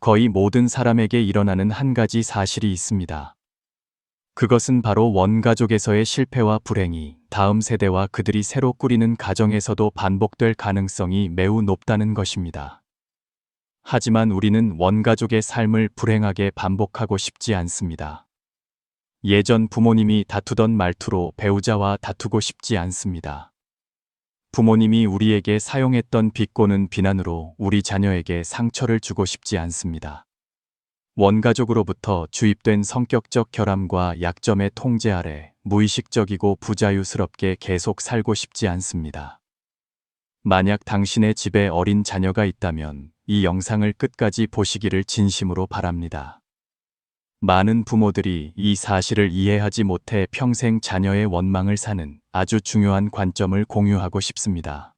거의 모든 사람에게 일어나는 한 가지 사실이 있습니다. 그것은 바로 원가족에서의 실패와 불행이 다음 세대와 그들이 새로 꾸리는 가정에서도 반복될 가능성이 매우 높다는 것입니다. 하지만 우리는 원가족의 삶을 불행하게 반복하고 싶지 않습니다. 예전 부모님이 다투던 말투로 배우자와 다투고 싶지 않습니다. 부모님이 우리에게 사용했던 비꼬는 비난으로 우리 자녀에게 상처를 주고 싶지 않습니다. 원가족으로부터 주입된 성격적 결함과 약점의 통제 아래 무의식적이고 부자유스럽게 계속 살고 싶지 않습니다. 만약 당신의 집에 어린 자녀가 있다면 이 영상을 끝까지 보시기를 진심으로 바랍니다. 많은 부모들이 이 사실을 이해하지 못해 평생 자녀의 원망을 사는 아주 중요한 관점을 공유하고 싶습니다.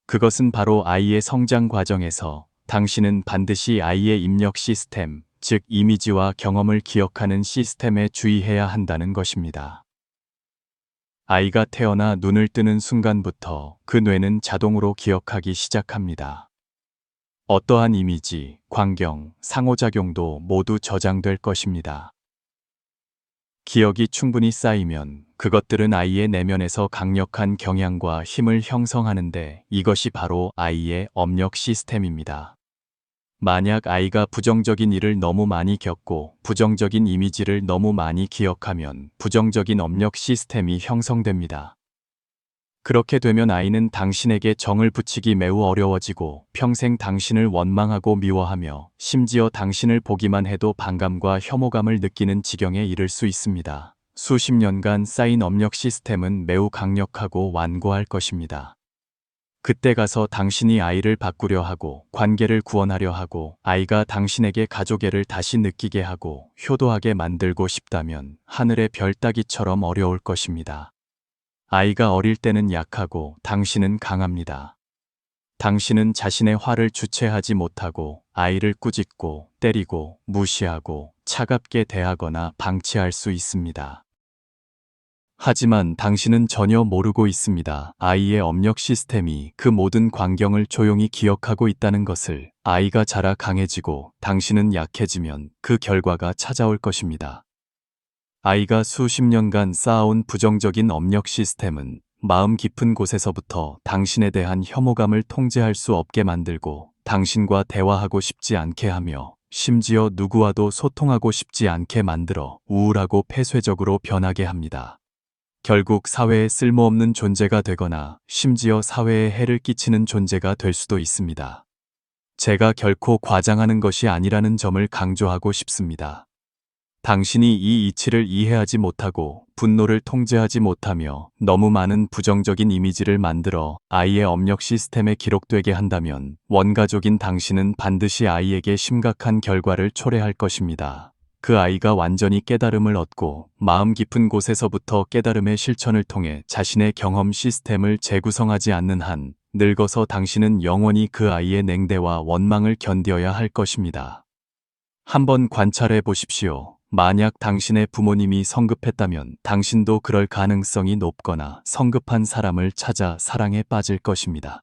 그것은 바로 아이의 성장 과정에서 당신은 반드시 아이의 입력 시스템, 즉 이미지와 경험을 기억하는 시스템에 주의해야 한다는 것입니다. 아이가 태어나 눈을 뜨는 순간부터 그 뇌는 자동으로 기억하기 시작합니다. 어떠한 이미지, 광경, 상호작용도 모두 저장될 것입니다. 기억이 충분히 쌓이면 그것들은 아이의 내면에서 강력한 경향과 힘을 형성하는데 이것이 바로 아이의 업력 시스템입니다. 만약 아이가 부정적인 일을 너무 많이 겪고 부정적인 이미지를 너무 많이 기억하면 부정적인 업력 시스템이 형성됩니다. 그렇게 되면 아이는 당신에게 정을 붙이기 매우 어려워지고 평생 당신을 원망하고 미워하며 심지어 당신을 보기만 해도 반감과 혐오감을 느끼는 지경에 이를 수 있습니다. 수십 년간 쌓인 업력 시스템은 매우 강력하고 완고할 것입니다. 그때 가서 당신이 아이를 바꾸려 하고 관계를 구원하려 하고 아이가 당신에게 가족애를 다시 느끼게 하고 효도하게 만들고 싶다면 하늘의 별 따기처럼 어려울 것입니다. 아이가 어릴 때는 약하고 당신은 강합니다. 당신은 자신의 화를 주체하지 못하고 아이를 꾸짖고 때리고 무시하고 차갑게 대하거나 방치할 수 있습니다. 하지만 당신은 전혀 모르고 있습니다. 아이의 업력 시스템이 그 모든 광경을 조용히 기억하고 있다는 것을. 아이가 자라 강해지고 당신은 약해지면 그 결과가 찾아올 것입니다. 아이가 수십 년간 쌓아온 부정적인 업력 시스템은 마음 깊은 곳에서부터 당신에 대한 혐오감을 통제할 수 없게 만들고 당신과 대화하고 싶지 않게 하며 심지어 누구와도 소통하고 싶지 않게 만들어 우울하고 폐쇄적으로 변하게 합니다. 결국 사회에 쓸모없는 존재가 되거나 심지어 사회에 해를 끼치는 존재가 될 수도 있습니다. 제가 결코 과장하는 것이 아니라는 점을 강조하고 싶습니다. 당신이 이 이치를 이해하지 못하고 분노를 통제하지 못하며 너무 많은 부정적인 이미지를 만들어 아이의 업력 시스템에 기록되게 한다면 원가족인 당신은 반드시 아이에게 심각한 결과를 초래할 것입니다. 그 아이가 완전히 깨달음을 얻고 마음 깊은 곳에서부터 깨달음의 실천을 통해 자신의 경험 시스템을 재구성하지 않는 한 늙어서 당신은 영원히 그 아이의 냉대와 원망을 견뎌야 할 것입니다. 한번 관찰해 보십시오. 만약 당신의 부모님이 성급했다면 당신도 그럴 가능성이 높거나 성급한 사람을 찾아 사랑에 빠질 것입니다.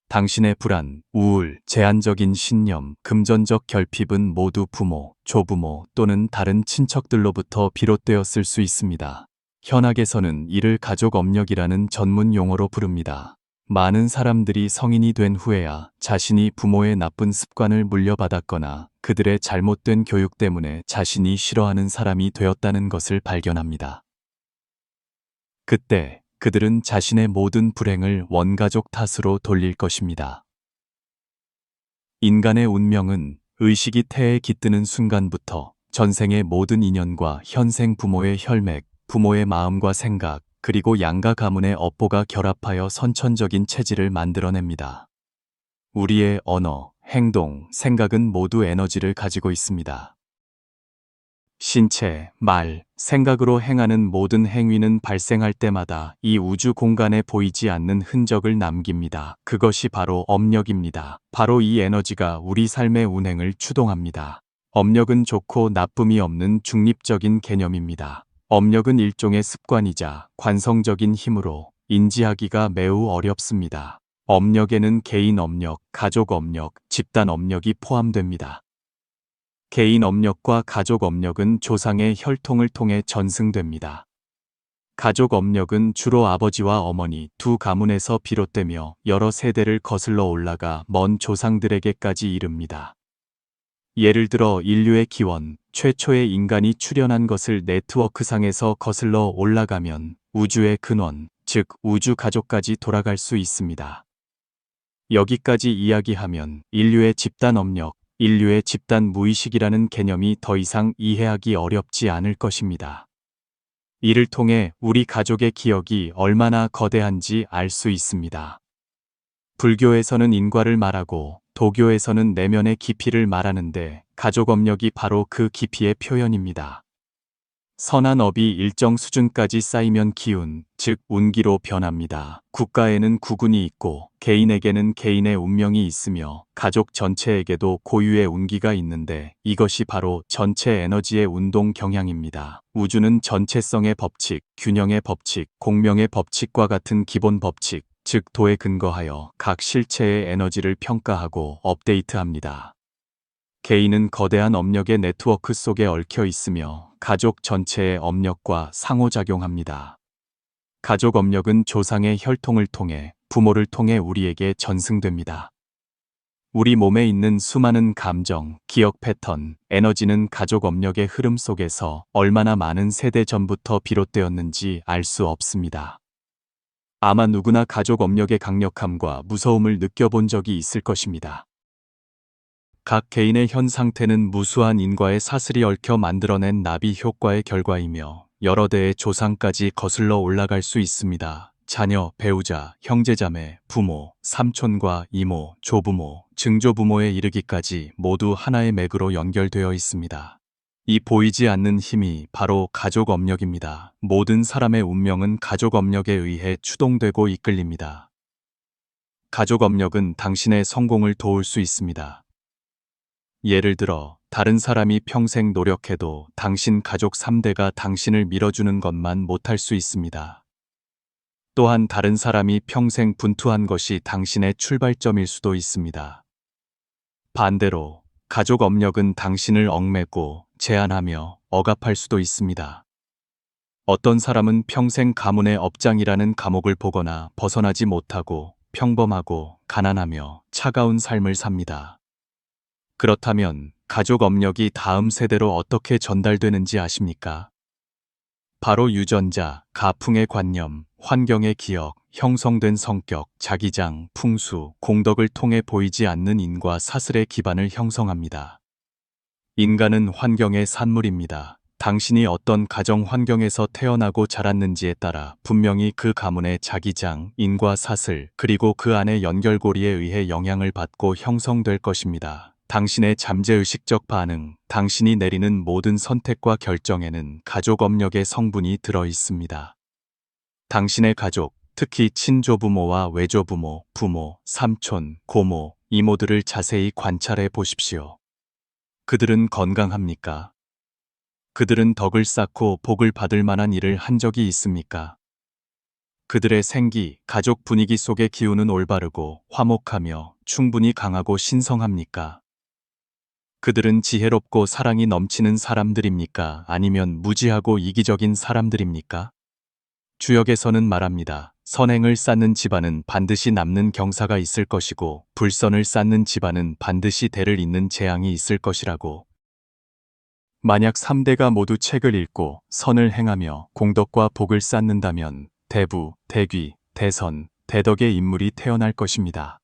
당신의 불안, 우울, 제한적인 신념, 금전적 결핍은 모두 부모, 조부모 또는 다른 친척들로부터 비롯되었을 수 있습니다. 현학에서는 이를 가족 업력이라는 전문 용어로 부릅니다. 많은 사람들이 성인이 된 후에야 자신이 부모의 나쁜 습관을 물려받았거나 그들의 잘못된 교육 때문에 자신이 싫어하는 사람이 되었다는 것을 발견합니다. 그때 그들은 자신의 모든 불행을 원가족 탓으로 돌릴 것입니다. 인간의 운명은 의식이 태에 깃드는 순간부터 전생의 모든 인연과 현생 부모의 혈맥, 부모의 마음과 생각, 그리고 양가 가문의 업보가 결합하여 선천적인 체질을 만들어냅니다. 우리의 언어, 행동, 생각은 모두 에너지를 가지고 있습니다. 신체, 말, 생각으로 행하는 모든 행위는 발생할 때마다 이 우주 공간에 보이지 않는 흔적을 남깁니다. 그것이 바로 업력입니다. 바로 이 에너지가 우리 삶의 운행을 추동합니다. 업력은 좋고 나쁨이 없는 중립적인 개념입니다. 업력은 일종의 습관이자 관성적인 힘으로 인지하기가 매우 어렵습니다. 업력에는 개인 업력, 가족 업력, 집단 업력이 포함됩니다. 개인 업력과 가족 업력은 조상의 혈통을 통해 전승됩니다. 가족 업력은 주로 아버지와 어머니 두 가문에서 비롯되며 여러 세대를 거슬러 올라가 먼 조상들에게까지 이릅니다. 예를 들어 인류의 기원, 최초의 인간이 출현한 것을 네트워크상에서 거슬러 올라가면 우주의 근원, 즉 우주 가족까지 돌아갈 수 있습니다. 여기까지 이야기하면 인류의 집단 업력, 인류의 집단 무의식이라는 개념이 더 이상 이해하기 어렵지 않을 것입니다. 이를 통해 우리 가족의 기억이 얼마나 거대한지 알 수 있습니다. 불교에서는 인과를 말하고 도교에서는 내면의 깊이를 말하는데 가족 업력이 바로 그 깊이의 표현입니다. 선한 업이 일정 수준까지 쌓이면 기운, 즉 운기로 변합니다. 국가에는 국운이 있고 개인에게는 개인의 운명이 있으며 가족 전체에게도 고유의 운기가 있는데 이것이 바로 전체 에너지의 운동 경향입니다. 우주는 전체성의 법칙, 균형의 법칙, 공명의 법칙과 같은 기본 법칙, 즉 도에 근거하여 각 실체의 에너지를 평가하고 업데이트합니다. 개인은 거대한 업력의 네트워크 속에 얽혀 있으며 가족 전체의 업력과 상호작용합니다. 가족 업력은 조상의 혈통을 통해 부모를 통해 우리에게 전승됩니다. 우리 몸에 있는 수많은 감정, 기억 패턴, 에너지는 가족 업력의 흐름 속에서 얼마나 많은 세대 전부터 비롯되었는지 알 수 없습니다. 아마 누구나 가족 업력의 강력함과 무서움을 느껴본 적이 있을 것입니다. 각 개인의 현 상태는 무수한 인과의 사슬이 얽혀 만들어낸 나비 효과의 결과이며 여러 대의 조상까지 거슬러 올라갈 수 있습니다. 자녀, 배우자, 형제자매, 부모, 삼촌과 이모, 조부모, 증조부모에 이르기까지 모두 하나의 맥으로 연결되어 있습니다. 이 보이지 않는 힘이 바로 가족 업력입니다. 모든 사람의 운명은 가족 업력에 의해 추동되고 이끌립니다. 가족 업력은 당신의 성공을 도울 수 있습니다. 예를 들어 다른 사람이 평생 노력해도 당신 가족 3대가 당신을 밀어주는 것만 못할 수 있습니다. 또한 다른 사람이 평생 분투한 것이 당신의 출발점일 수도 있습니다. 반대로 가족 업력은 당신을 얽매고 제한하며 억압할 수도 있습니다. 어떤 사람은 평생 가문의 업장이라는 감옥을 보거나 벗어나지 못하고 평범하고 가난하며 차가운 삶을 삽니다. 그렇다면 가족 업력이 다음 세대로 어떻게 전달되는지 아십니까? 바로 유전자, 가풍의 관념, 환경의 기억, 형성된 성격, 자기장, 풍수, 공덕을 통해 보이지 않는 인과 사슬의 기반을 형성합니다. 인간은 환경의 산물입니다. 당신이 어떤 가정 환경에서 태어나고 자랐는지에 따라 분명히 그 가문의 자기장, 인과 사슬, 그리고 그 안의 연결고리에 의해 영향을 받고 형성될 것입니다. 당신의 잠재의식적 반응, 당신이 내리는 모든 선택과 결정에는 가족 업력의 성분이 들어 있습니다. 당신의 가족, 특히 친조부모와 외조부모, 부모, 삼촌, 고모, 이모들을 자세히 관찰해 보십시오. 그들은 건강합니까? 그들은 덕을 쌓고 복을 받을 만한 일을 한 적이 있습니까? 그들의 생기, 가족 분위기 속의 기운은 올바르고 화목하며 충분히 강하고 신성합니까? 그들은 지혜롭고 사랑이 넘치는 사람들입니까? 아니면 무지하고 이기적인 사람들입니까? 주역에서는 말합니다. 선행을 쌓는 집안은 반드시 남는 경사가 있을 것이고 불선을 쌓는 집안은 반드시 대를 잇는 재앙이 있을 것이라고. 만약 3대가 모두 책을 읽고 선을 행하며 공덕과 복을 쌓는다면 대부, 대귀, 대선, 대덕의 인물이 태어날 것입니다.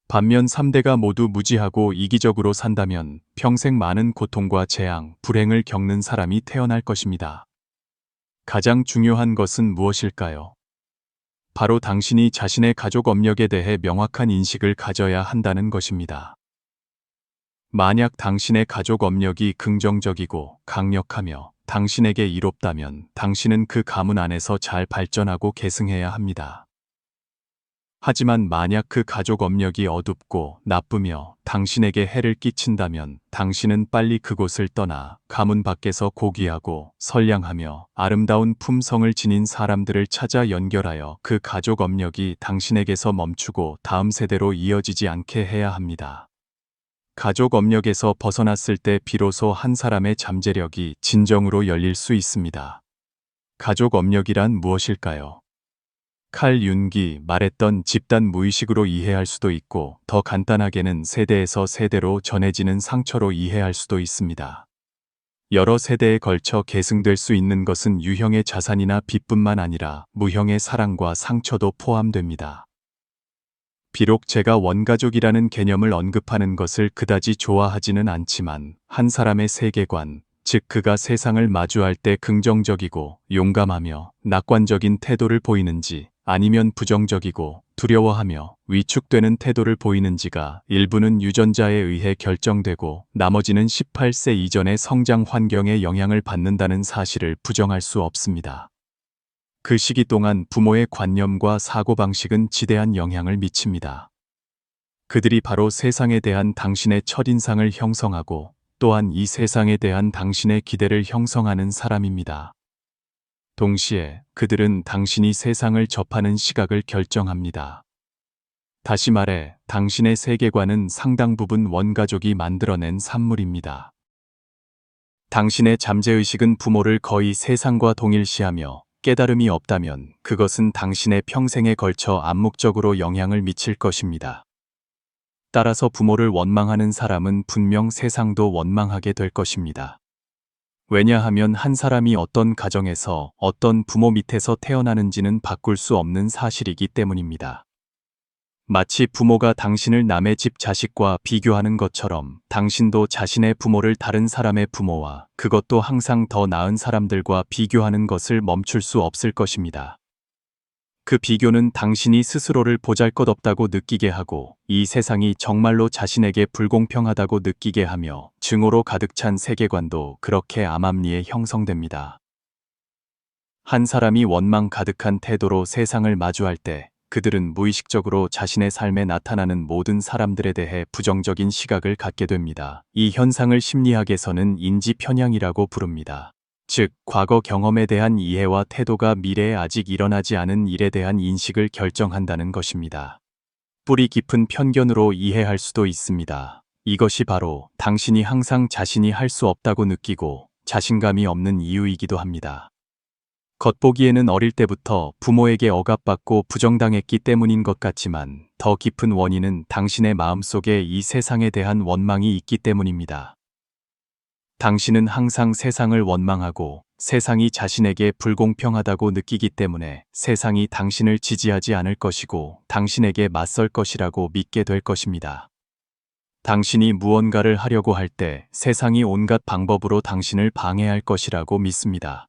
반면 3대가 모두 무지하고 이기적으로 산다면 평생 많은 고통과 재앙, 불행을 겪는 사람이 태어날 것입니다. 가장 중요한 것은 무엇일까요? 바로 당신이 자신의 가족 업력에 대해 명확한 인식을 가져야 한다는 것입니다. 만약 당신의 가족 업력이 긍정적이고 강력하며 당신에게 이롭다면 당신은 그 가문 안에서 잘 발전하고 계승해야 합니다. 하지만 만약 그 가족 업력이 어둡고 나쁘며 당신에게 해를 끼친다면 당신은 빨리 그곳을 떠나 가문 밖에서 고귀하고 선량하며 아름다운 품성을 지닌 사람들을 찾아 연결하여 그 가족 업력이 당신에게서 멈추고 다음 세대로 이어지지 않게 해야 합니다. 가족 업력에서 벗어났을 때 비로소 한 사람의 잠재력이 진정으로 열릴 수 있습니다. 가족 업력이란 무엇일까요? 칼 윤기 말했던 집단 무의식으로 이해할 수도 있고 더 간단하게는 세대에서 세대로 전해지는 상처로 이해할 수도 있습니다. 여러 세대에 걸쳐 계승될 수 있는 것은 유형의 자산이나 빚뿐만 아니라 무형의 사랑과 상처도 포함됩니다. 비록 제가 원가족이라는 개념을 언급하는 것을 그다지 좋아하지는 않지만 한 사람의 세계관, 즉 그가 세상을 마주할 때 긍정적이고 용감하며 낙관적인 태도를 보이는지 아니면 부정적이고 두려워하며 위축되는 태도를 보이는지가 일부는 유전자에 의해 결정되고 나머지는 18세 이전의 성장 환경에 영향을 받는다는 사실을 부정할 수 없습니다. 그 시기 동안 부모의 관념과 사고방식은 지대한 영향을 미칩니다. 그들이 바로 세상에 대한 당신의 첫인상을 형성하고 또한 이 세상에 대한 당신의 기대를 형성하는 사람입니다. 동시에 그들은 당신이 세상을 접하는 시각을 결정합니다. 다시 말해, 당신의 세계관은 상당 부분 원가족이 만들어낸 산물입니다. 당신의 잠재의식은 부모를 거의 세상과 동일시하며 깨달음이 없다면 그것은 당신의 평생에 걸쳐 암묵적으로 영향을 미칠 것입니다. 따라서 부모를 원망하는 사람은 분명 세상도 원망하게 될 것입니다. 왜냐하면 한 사람이 어떤 가정에서 어떤 부모 밑에서 태어나는지는 바꿀 수 없는 사실이기 때문입니다. 마치 부모가 당신을 남의 집 자식과 비교하는 것처럼 당신도 자신의 부모를 다른 사람의 부모와 그것도 항상 더 나은 사람들과 비교하는 것을 멈출 수 없을 것입니다. 그 비교는 당신이 스스로를 보잘것없다고 느끼게 하고 이 세상이 정말로 자신에게 불공평하다고 느끼게 하며 증오로 가득 찬 세계관도 그렇게 암암리에 형성됩니다. 한 사람이 원망 가득한 태도로 세상을 마주할 때 그들은 무의식적으로 자신의 삶에 나타나는 모든 사람들에 대해 부정적인 시각을 갖게 됩니다. 이 현상을 심리학에서는 인지 편향이라고 부릅니다. 즉, 과거 경험에 대한 이해와 태도가 미래에 아직 일어나지 않은 일에 대한 인식을 결정한다는 것입니다. 뿌리 깊은 편견으로 이해할 수도 있습니다. 이것이 바로 당신이 항상 자신이 할 수 없다고 느끼고 자신감이 없는 이유이기도 합니다. 겉보기에는 어릴 때부터 부모에게 억압받고 부정당했기 때문인 것 같지만 더 깊은 원인은 당신의 마음속에 이 세상에 대한 원망이 있기 때문입니다. 당신은 항상 세상을 원망하고 세상이 자신에게 불공평하다고 느끼기 때문에 세상이 당신을 지지하지 않을 것이고 당신에게 맞설 것이라고 믿게 될 것입니다. 당신이 무언가를 하려고 할 때 세상이 온갖 방법으로 당신을 방해할 것이라고 믿습니다.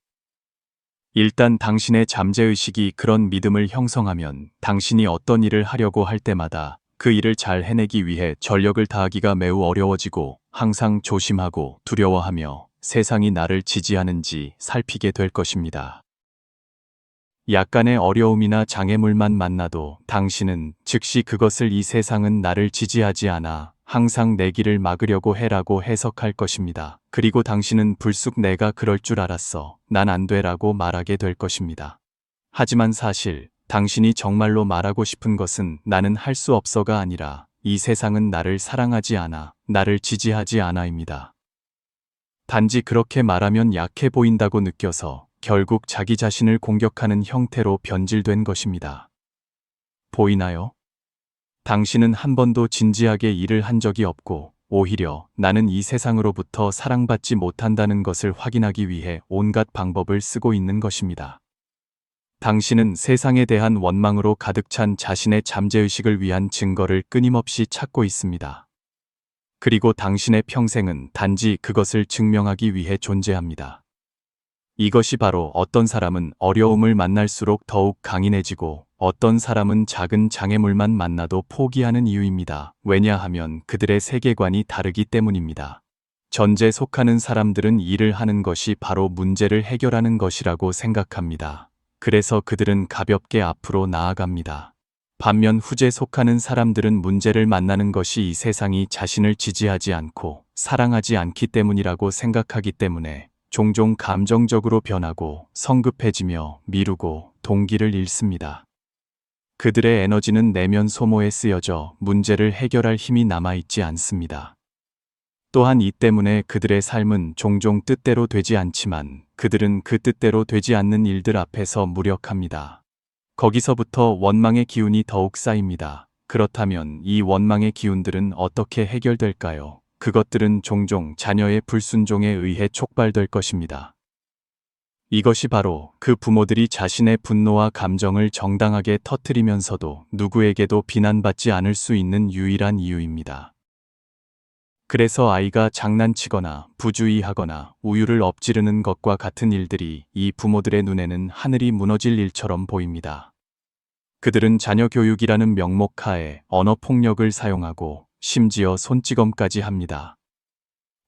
일단 당신의 잠재의식이 그런 믿음을 형성하면 당신이 어떤 일을 하려고 할 때마다 그 일을 잘 해내기 위해 전력을 다하기가 매우 어려워지고 항상 조심하고 두려워하며 세상이 나를 지지하는지 살피게 될 것입니다. 약간의 어려움이나 장애물만 만나도 당신은 즉시 그것을 이 세상은 나를 지지하지 않아 항상 내 길을 막으려고 해라고 해석할 것입니다. 그리고 당신은 불쑥 내가 그럴 줄 알았어. 난 안 돼라고 말하게 될 것입니다. 하지만 사실 당신이 정말로 말하고 싶은 것은 나는 할 수 없어가 아니라 이 세상은 나를 사랑하지 않아, 나를 지지하지 않아입니다. 단지 그렇게 말하면 약해 보인다고 느껴서 결국 자기 자신을 공격하는 형태로 변질된 것입니다. 보이나요? 당신은 한 번도 진지하게 일을 한 적이 없고 오히려 나는 이 세상으로부터 사랑받지 못한다는 것을 확인하기 위해 온갖 방법을 쓰고 있는 것입니다. 당신은 세상에 대한 원망으로 가득 찬 자신의 잠재의식을 위한 증거를 끊임없이 찾고 있습니다. 그리고 당신의 평생은 단지 그것을 증명하기 위해 존재합니다. 이것이 바로 어떤 사람은 어려움을 만날수록 더욱 강인해지고 어떤 사람은 작은 장애물만 만나도 포기하는 이유입니다. 왜냐하면 그들의 세계관이 다르기 때문입니다. 전제에 속하는 사람들은 일을 하는 것이 바로 문제를 해결하는 것이라고 생각합니다. 그래서 그들은 가볍게 앞으로 나아갑니다. 반면 후제 속하는 사람들은 문제를 만나는 것이 이 세상이 자신을 지지하지 않고 사랑하지 않기 때문이라고 생각하기 때문에 종종 감정적으로 변하고 성급해지며 미루고 동기를 잃습니다. 그들의 에너지는 내면 소모에 쓰여져 문제를 해결할 힘이 남아있지 않습니다. 또한 이 때문에 그들의 삶은 종종 뜻대로 되지 않지만 그들은 그 뜻대로 되지 않는 일들 앞에서 무력합니다. 거기서부터 원망의 기운이 더욱 쌓입니다. 그렇다면 이 원망의 기운들은 어떻게 해결될까요? 그것들은 종종 자녀의 불순종에 의해 촉발될 것입니다. 이것이 바로 그 부모들이 자신의 분노와 감정을 정당하게 터뜨리면서도 누구에게도 비난받지 않을 수 있는 유일한 이유입니다. 그래서 아이가 장난치거나 부주의하거나 우유를 엎지르는 것과 같은 일들이 이 부모들의 눈에는 하늘이 무너질 일처럼 보입니다. 그들은 자녀 교육이라는 명목 하에 언어 폭력을 사용하고 심지어 손찌검까지 합니다.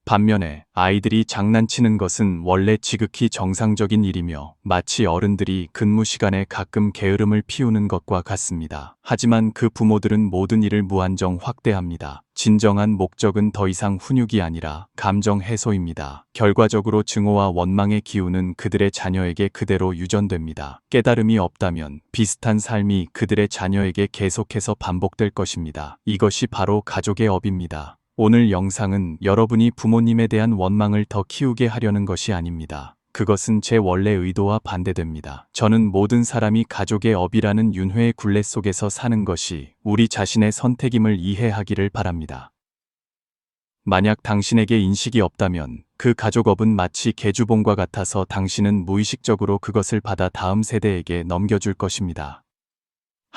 반면에 아이들이 장난치는 것은 원래 지극히 정상적인 일이며 마치 어른들이 근무 시간에 가끔 게으름을 피우는 것과 같습니다. 하지만 그 부모들은 모든 일을 무한정 확대합니다. 진정한 목적은 더 이상 훈육이 아니라 감정 해소입니다. 결과적으로 증오와 원망의 기운은 그들의 자녀에게 그대로 유전됩니다. 깨달음이 없다면 비슷한 삶이 그들의 자녀에게 계속해서 반복될 것입니다. 이것이 바로 가족의 업입니다. 오늘 영상은 여러분이 부모님에 대한 원망을 더 키우게 하려는 것이 아닙니다. 그것은 제 원래 의도와 반대됩니다. 저는 모든 사람이 가족의 업이라는 윤회의 굴레 속에서 사는 것이 우리 자신의 선택임을 이해하기를 바랍니다. 만약 당신에게 인식이 없다면 그 가족업은 마치 계주봉과 같아서 당신은 무의식적으로 그것을 받아 다음 세대에게 넘겨줄 것입니다.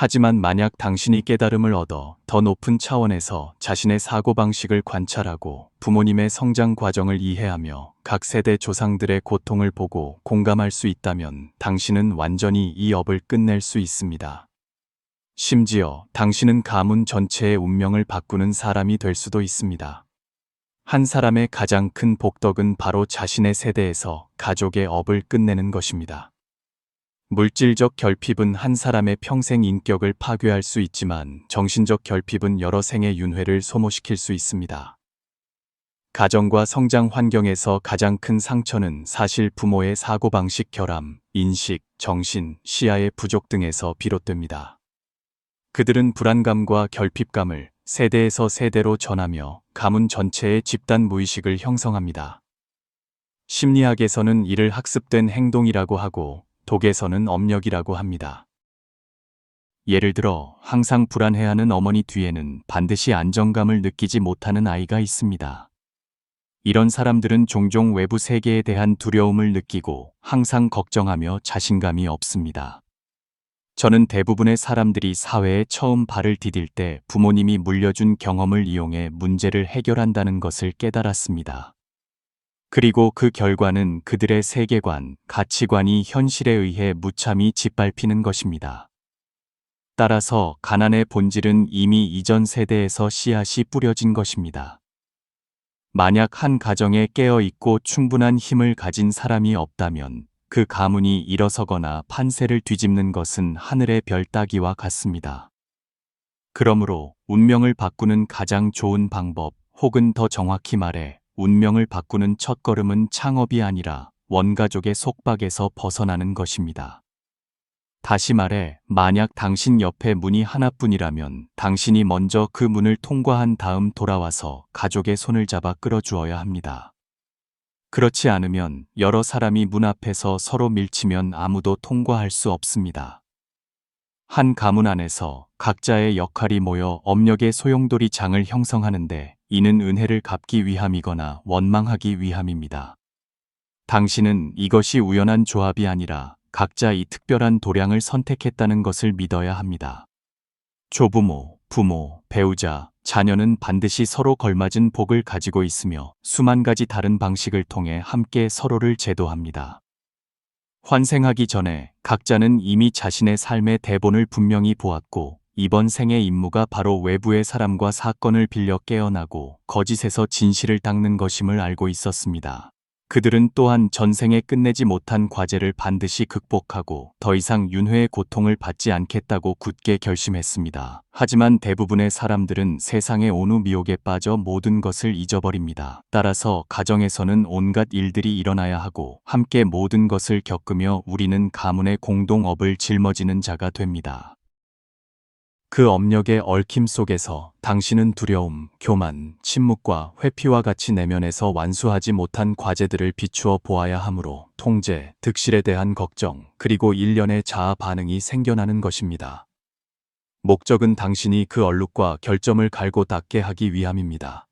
하지만 만약 당신이 깨달음을 얻어 더 높은 차원에서 자신의 사고방식을 관찰하고 부모님의 성장 과정을 이해하며 각 세대 조상들의 고통을 보고 공감할 수 있다면 당신은 완전히 이 업을 끝낼 수 있습니다. 심지어 당신은 가문 전체의 운명을 바꾸는 사람이 될 수도 있습니다. 한 사람의 가장 큰 복덕은 바로 자신의 세대에서 가족의 업을 끝내는 것입니다. 물질적 결핍은 한 사람의 평생 인격을 파괴할 수 있지만 정신적 결핍은 여러 생의 윤회를 소모시킬 수 있습니다. 가정과 성장 환경에서 가장 큰 상처는 사실 부모의 사고방식 결함, 인식, 정신, 시야의 부족 등에서 비롯됩니다. 그들은 불안감과 결핍감을 세대에서 세대로 전하며 가문 전체의 집단 무의식을 형성합니다. 심리학에서는 이를 학습된 행동이라고 하고 독에서는 업력이라고 합니다. 예를 들어 항상 불안해하는 어머니 뒤에는 반드시 안정감을 느끼지 못하는 아이가 있습니다. 이런 사람들은 종종 외부 세계에 대한 두려움을 느끼고 항상 걱정하며 자신감이 없습니다. 저는 대부분의 사람들이 사회에 처음 발을 디딜 때 부모님이 물려준 경험을 이용해 문제를 해결한다는 것을 깨달았습니다. 그리고 그 결과는 그들의 세계관, 가치관이 현실에 의해 무참히 짓밟히는 것입니다. 따라서 가난의 본질은 이미 이전 세대에서 씨앗이 뿌려진 것입니다. 만약 한 가정에 깨어있고 충분한 힘을 가진 사람이 없다면 그 가문이 일어서거나 판세를 뒤집는 것은 하늘의 별 따기와 같습니다. 그러므로 운명을 바꾸는 가장 좋은 방법, 혹은 더 정확히 말해 운명을 바꾸는 첫걸음은 창업이 아니라 원가족의 속박에서 벗어나는 것입니다. 다시 말해, 만약 당신 옆에 문이 하나뿐이라면 당신이 먼저 그 문을 통과한 다음 돌아와서 가족의 손을 잡아 끌어주어야 합니다. 그렇지 않으면 여러 사람이 문 앞에서 서로 밀치면 아무도 통과할 수 없습니다. 한 가문 안에서 각자의 역할이 모여 업력의 소용돌이 장을 형성하는데 이는 은혜를 갚기 위함이거나 원망하기 위함입니다. 당신은 이것이 우연한 조합이 아니라 각자 이 특별한 도량을 선택했다는 것을 믿어야 합니다. 조부모, 부모, 배우자, 자녀는 반드시 서로 걸맞은 복을 가지고 있으며 수만 가지 다른 방식을 통해 함께 서로를 제도합니다. 환생하기 전에 각자는 이미 자신의 삶의 대본을 분명히 보았고 이번 생의 임무가 바로 외부의 사람과 사건을 빌려 깨어나고 거짓에서 진실을 닦는 것임을 알고 있었습니다. 그들은 또한 전생에 끝내지 못한 과제를 반드시 극복하고 더 이상 윤회의 고통을 받지 않겠다고 굳게 결심했습니다. 하지만 대부분의 사람들은 세상의 온후 미혹에 빠져 모든 것을 잊어버립니다. 따라서 가정에서는 온갖 일들이 일어나야 하고 함께 모든 것을 겪으며 우리는 가문의 공동업을 짊어지는 자가 됩니다. 그 업력의 얽힘 속에서 당신은 두려움, 교만, 침묵과 회피와 같이 내면에서 완수하지 못한 과제들을 비추어 보아야 하므로 통제, 득실에 대한 걱정, 그리고 일련의 자아 반응이 생겨나는 것입니다. 목적은 당신이 그 얼룩과 결점을 갈고 닦게 하기 위함입니다.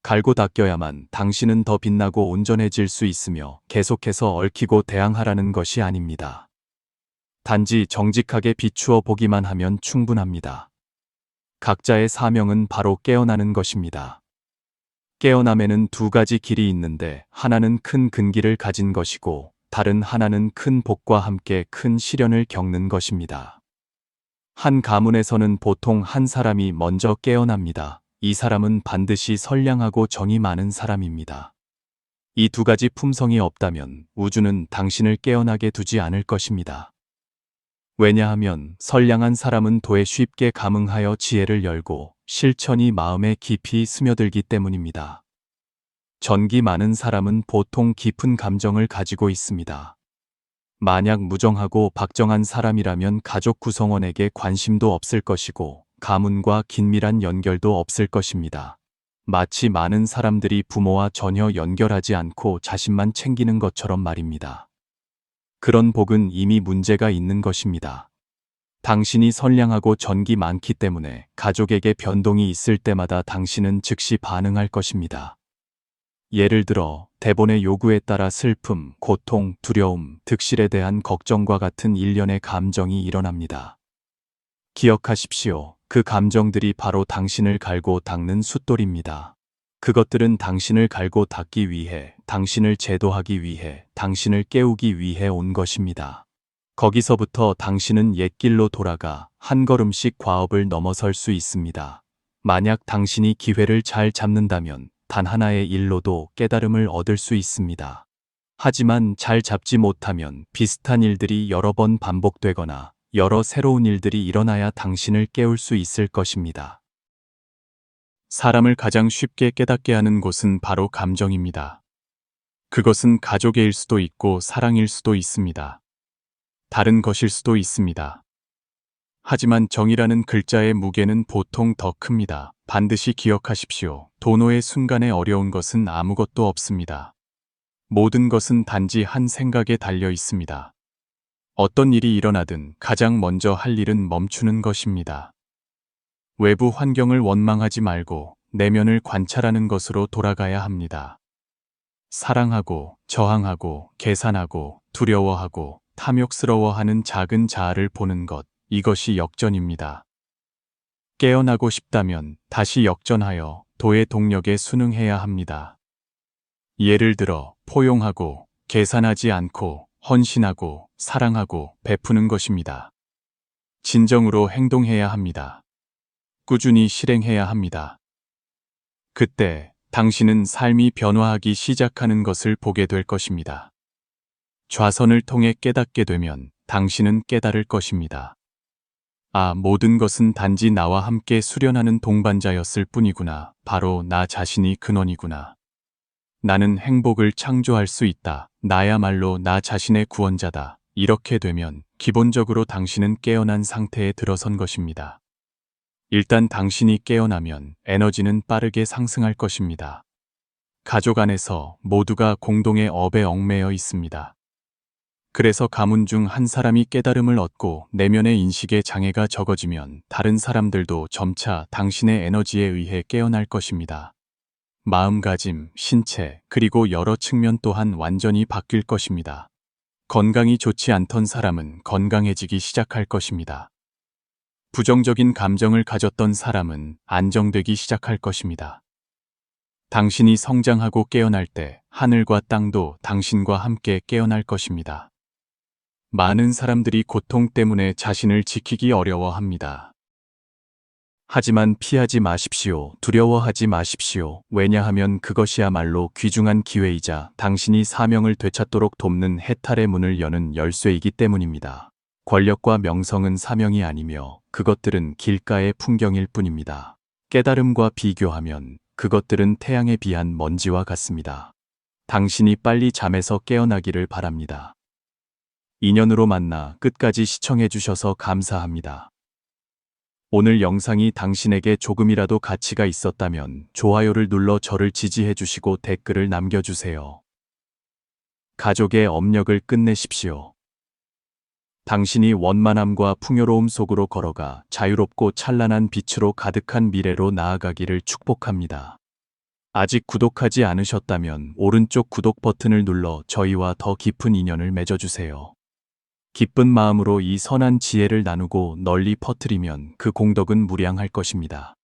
갈고 닦여야만 당신은 더 빛나고 온전해질 수 있으며 계속해서 얽히고 대항하라는 것이 아닙니다. 단지 정직하게 비추어 보기만 하면 충분합니다. 각자의 사명은 바로 깨어나는 것입니다. 깨어남에는 두 가지 길이 있는데 하나는 큰 근기를 가진 것이고 다른 하나는 큰 복과 함께 큰 시련을 겪는 것입니다. 한 가문에서는 보통 한 사람이 먼저 깨어납니다. 이 사람은 반드시 선량하고 정이 많은 사람입니다. 이 두 가지 품성이 없다면 우주는 당신을 깨어나게 두지 않을 것입니다. 왜냐하면 선량한 사람은 도에 쉽게 감응하여 지혜를 열고 실천이 마음에 깊이 스며들기 때문입니다. 전기 많은 사람은 보통 깊은 감정을 가지고 있습니다. 만약 무정하고 박정한 사람이라면 가족 구성원에게 관심도 없을 것이고 가문과 긴밀한 연결도 없을 것입니다. 마치 많은 사람들이 부모와 전혀 연결하지 않고 자신만 챙기는 것처럼 말입니다. 그런 복은 이미 문제가 있는 것입니다. 당신이 선량하고 전기 많기 때문에 가족에게 변동이 있을 때마다 당신은 즉시 반응할 것입니다. 예를 들어 대본의 요구에 따라 슬픔, 고통, 두려움, 득실에 대한 걱정과 같은 일련의 감정이 일어납니다. 기억하십시오. 그 감정들이 바로 당신을 갈고 닦는 숫돌입니다. 그것들은 당신을 갈고 닦기 위해, 당신을 제도하기 위해, 당신을 깨우기 위해 온 것입니다. 거기서부터 당신은 옛길로 돌아가 한 걸음씩 과업을 넘어설 수 있습니다. 만약 당신이 기회를 잘 잡는다면 단 하나의 일로도 깨달음을 얻을 수 있습니다. 하지만 잘 잡지 못하면 비슷한 일들이 여러 번 반복되거나 여러 새로운 일들이 일어나야 당신을 깨울 수 있을 것입니다. 사람을 가장 쉽게 깨닫게 하는 곳은 바로 감정입니다. 그것은 가족의 일 수도 있고 사랑일 수도 있습니다. 다른 것일 수도 있습니다. 하지만 정이라는 글자의 무게는 보통 더 큽니다. 반드시 기억하십시오. 도노의 순간에 어려운 것은 아무것도 없습니다. 모든 것은 단지 한 생각에 달려 있습니다. 어떤 일이 일어나든 가장 먼저 할 일은 멈추는 것입니다. 외부 환경을 원망하지 말고 내면을 관찰하는 것으로 돌아가야 합니다. 사랑하고 저항하고 계산하고 두려워하고 탐욕스러워하는 작은 자아를 보는 것, 이것이 역전입니다. 깨어나고 싶다면 다시 역전하여 도의 동력에 순응해야 합니다. 예를 들어 포용하고 계산하지 않고 헌신하고 사랑하고 베푸는 것입니다. 진정으로 행동해야 합니다. 꾸준히 실행해야 합니다. 그때 당신은 삶이 변화하기 시작하는 것을 보게 될 것입니다. 좌선을 통해 깨닫게 되면 당신은 깨달을 것입니다. 아, 모든 것은 단지 나와 함께 수련하는 동반자였을 뿐이구나. 바로 나 자신이 근원이구나. 나는 행복을 창조할 수 있다. 나야말로 나 자신의 구원자다. 이렇게 되면 기본적으로 당신은 깨어난 상태에 들어선 것입니다. 일단 당신이 깨어나면 에너지는 빠르게 상승할 것입니다. 가족 안에서 모두가 공동의 업에 얽매여 있습니다. 그래서 가문 중 한 사람이 깨달음을 얻고 내면의 인식의 장애가 적어지면 다른 사람들도 점차 당신의 에너지에 의해 깨어날 것입니다. 마음가짐, 신체, 그리고 여러 측면 또한 완전히 바뀔 것입니다. 건강이 좋지 않던 사람은 건강해지기 시작할 것입니다. 부정적인 감정을 가졌던 사람은 안정되기 시작할 것입니다. 당신이 성장하고 깨어날 때 하늘과 땅도 당신과 함께 깨어날 것입니다. 많은 사람들이 고통 때문에 자신을 지키기 어려워합니다. 하지만 피하지 마십시오. 두려워하지 마십시오. 왜냐하면 그것이야말로 귀중한 기회이자 당신이 사명을 되찾도록 돕는 해탈의 문을 여는 열쇠이기 때문입니다. 권력과 명성은 사명이 아니며 그것들은 길가의 풍경일 뿐입니다. 깨달음과 비교하면 그것들은 태양에 비한 먼지와 같습니다. 당신이 빨리 잠에서 깨어나기를 바랍니다. 인연으로 만나 끝까지 시청해 주셔서 감사합니다. 오늘 영상이 당신에게 조금이라도 가치가 있었다면 좋아요를 눌러 저를 지지해 주시고 댓글을 남겨주세요. 가족의 업력을 끝내십시오. 당신이 원만함과 풍요로움 속으로 걸어가 자유롭고 찬란한 빛으로 가득한 미래로 나아가기를 축복합니다. 아직 구독하지 않으셨다면 오른쪽 구독 버튼을 눌러 저희와 더 깊은 인연을 맺어주세요. 기쁜 마음으로 이 선한 지혜를 나누고 널리 퍼뜨리면 그 공덕은 무량할 것입니다.